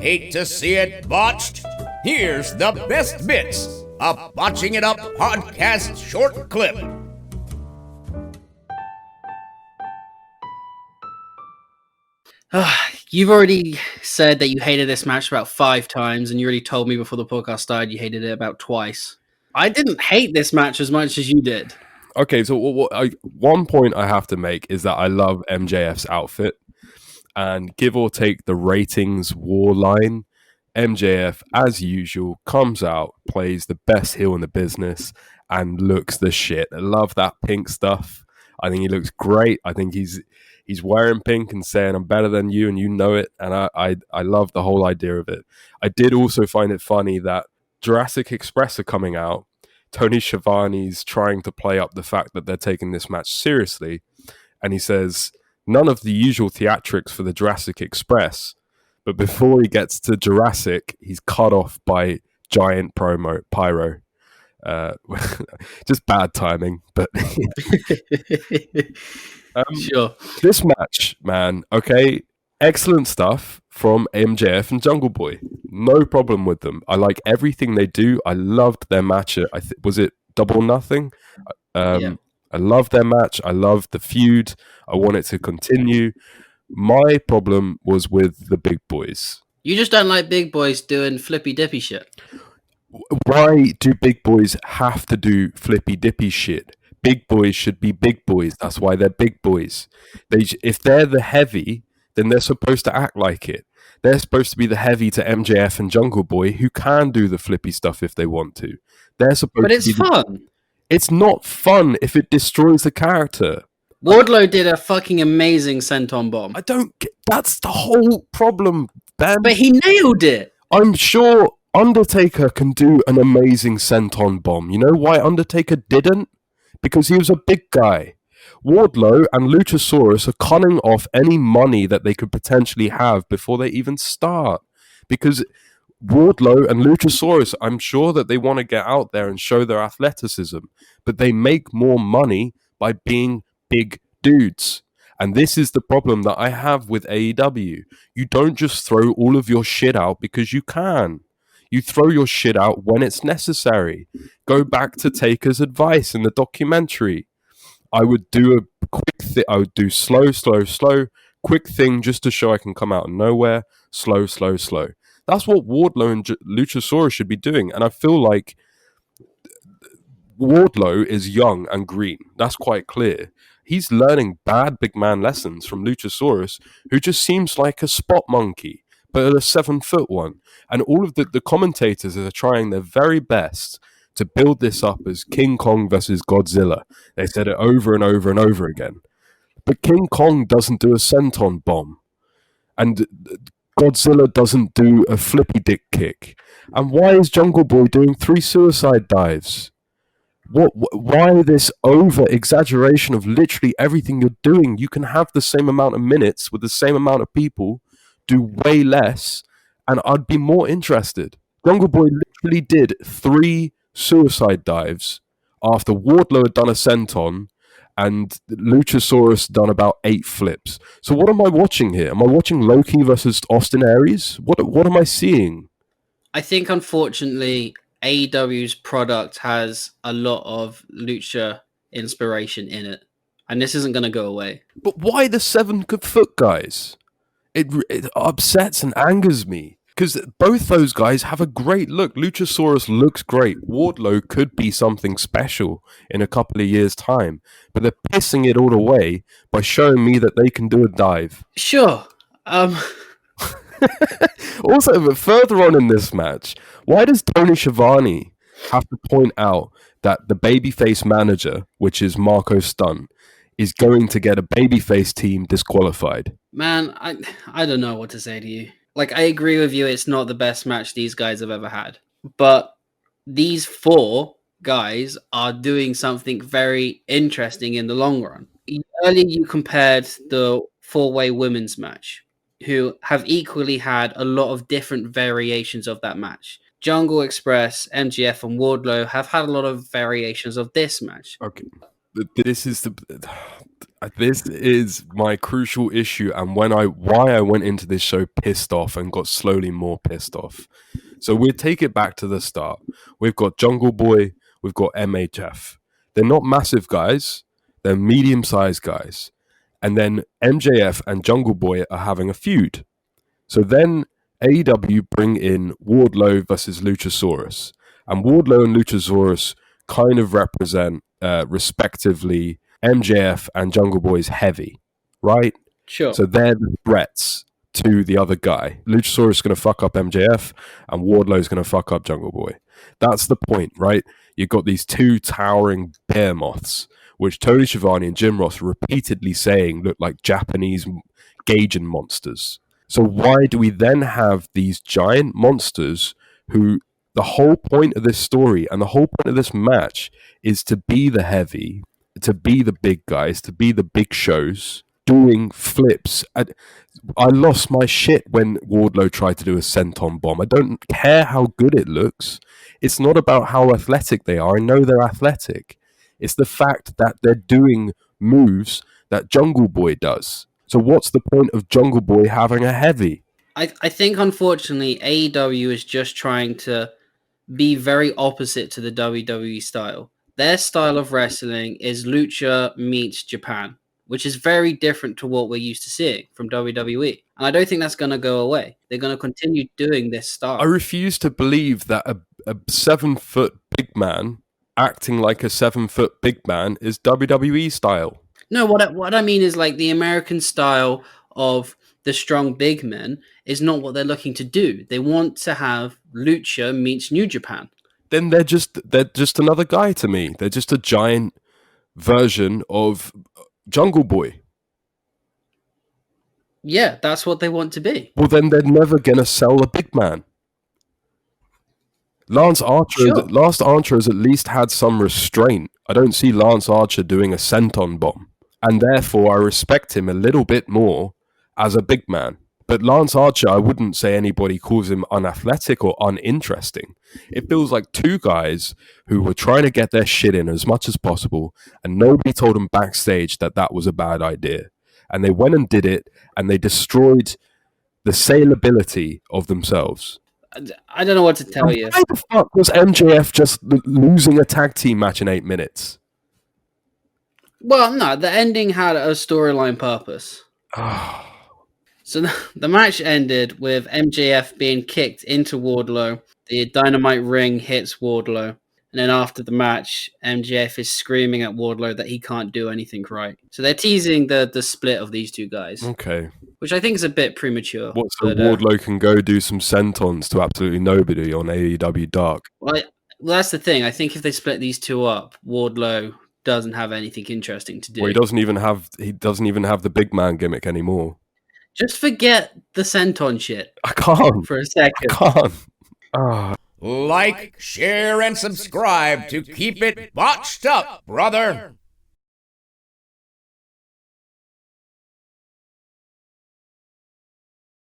Hate to see it botched? Here's the best bits, a Botching It Up podcast short clip. You've already said that you hated this match about 5 times, and you already told me before the podcast started you hated it about twice. I didn't hate this match as much as you did. Okay, so one point I have to make is that I love MJF's outfit, and give or take the ratings war line, MJF, as usual, comes out, plays the best heel in the business, and looks the shit. I love that pink stuff. I think he looks great. I think he's wearing pink and saying, I'm better than you, and you know it, and I love the whole idea of it. I did also find it funny that Jurassic Express are coming out. Tony Schiavone's trying to play up the fact that they're taking this match seriously, and he says, none of the usual theatrics for the Jurassic Express, but before he gets to Jurassic, he's cut off by giant pyro. Just bad timing, but Sure. This match, man, okay, excellent stuff from MJF and Jungle Boy. No problem with them. I like everything they do. I loved their match. Was it Double Nothing? Yeah. I love their match. I love the feud. I want it to continue. My problem was with the big boys. You just don't like big boys doing flippy dippy shit. Why do big boys have to do flippy dippy shit? Big boys should be big boys. That's why they're big boys. If they're the heavy, then they're supposed to act like it. They're supposed to be the heavy to MJF and Jungle Boy, who can do the flippy stuff if they want to. They're supposed But to it's be fun. It's not fun if it destroys the character. Wardlow did a fucking amazing senton bomb. I don't get, that's the whole problem, Ben. But he nailed it. I'm sure Undertaker can do an amazing senton bomb. You know why Undertaker didn't? Because he was a big guy. Wardlow and Luchasaurus are conning off any money that they could potentially have before they even start. Because Wardlow and Luchasaurus, I'm sure that they want to get out there and show their athleticism, but they make more money by being big dudes. And this is the problem that I have with AEW. You don't just throw all of your shit out because you can. You throw your shit out when it's necessary. Go back to Taker's advice in the documentary. I would do a quick thing. I would do slow, quick thing just to show I can come out of nowhere. Slow. That's what Wardlow and Luchasaurus should be doing. And I feel like Wardlow is young and green. That's quite clear. He's learning bad big man lessons from Luchasaurus, who just seems like a spot monkey, but a 7-foot one. And all of the commentators are trying their very best to build this up as King Kong versus Godzilla. They said it over and over and over again. But King Kong doesn't do a senton bomb. And Godzilla doesn't do a flippy dick kick. And why is Jungle Boy doing 3 suicide dives? Why this over-exaggeration of literally everything you're doing? You can have the same amount of minutes with the same amount of people, do way less, and I'd be more interested. Jungle Boy literally did 3 suicide dives after Wardlow had done a senton and Luchasaurus done about 8 flips. So what am I watching here? Am I watching Loki versus Austin Aries? What am I seeing? I think, unfortunately, AEW's product has a lot of lucha inspiration in it. And this isn't going to go away. But why the 7-foot guys? It upsets and angers me. Because both those guys have a great look. Luchasaurus looks great. Wardlow could be something special in a couple of years' time. But they're pissing it all away by showing me that they can do a dive. Sure. Also, but further on in this match, why does Tony Schiavone have to point out that the babyface manager, which is Marco Stunt, is going to get a babyface team disqualified? Man, I don't know what to say to you. Like, I agree with you, it's not the best match these guys have ever had. But these 4 guys are doing something very interesting in the long run. Earlier, you compared the 4-way women's match, who have equally had a lot of different variations of that match. Jungle Express, MGF, and Wardlow have had a lot of variations of this match. Okay. this is this is my crucial issue, and why I went into this show pissed off and got slowly more pissed off. So we'll take it back to the start. We've got Jungle Boy, we've got MHF. They're not massive guys, they're medium-sized guys. And then MJF and Jungle Boy are having a feud. So then AEW bring in Wardlow versus Luchasaurus. And Wardlow and Luchasaurus kind of represent, respectively, MJF and Jungle Boy's heavy, right? Sure. So they're the threats to the other guy. Luchasaurus is going to fuck up MJF, and Wardlow is going to fuck up Jungle Boy. That's the point, right? You've got these two towering bear moths, which Tony Schiavone and Jim Ross repeatedly saying look like Japanese Gaijin monsters. So why do we then have these giant monsters who the whole point of this story and the whole point of this match is to be the heavy, to be the big guys, to be the big shows, doing flips. I lost my shit when Wardlow tried to do a senton bomb. I don't care how good it looks. It's not about how athletic they are. I know they're athletic. It's the fact that they're doing moves that Jungle Boy does. So what's the point of Jungle Boy having a heavy? I think, unfortunately, AEW is just trying to be very opposite to the WWE style. Their style of wrestling is Lucha meets Japan, which is very different to what we're used to seeing from WWE. And I don't think that's going to go away. They're going to continue doing this style. I refuse to believe that a 7-foot big man acting like a 7-foot big man is WWE style. No, what I mean is like the American style of the strong big men is not what they're looking to do. They want to have Lucha meets New Japan. Then they're just another guy to me. They're just a giant version of Jungle Boy. Yeah, that's what they want to be. Well, then they're never gonna sell a big man. Lance Archer has at least had some restraint. I don't see Lance Archer doing a senton bomb, and therefore I respect him a little bit more as a big man. But Lance Archer, I wouldn't say anybody calls him unathletic or uninteresting. It feels like two guys who were trying to get their shit in as much as possible, and nobody told them backstage that that was a bad idea. And they went and did it, and they destroyed the saleability of themselves. I don't know what to tell you. Why the fuck was MJF just losing a tag team match in 8 minutes? Well, no, the ending had a storyline purpose. So the match ended with MJF being kicked into Wardlow. The dynamite ring hits Wardlow. And then after the match, MJF is screaming at Wardlow that he can't do anything right. So they're teasing the split of these two guys. Okay. Which I think is a bit premature. So Wardlow can go do some sentons to absolutely nobody on AEW Dark. Well, that's the thing. I think if they split these two up, Wardlow doesn't have anything interesting to do. Well, he doesn't even have the big man gimmick anymore. Just forget the senton shit. I can't. For a second. I can't. Like, share, and subscribe to keep it botched up, brother.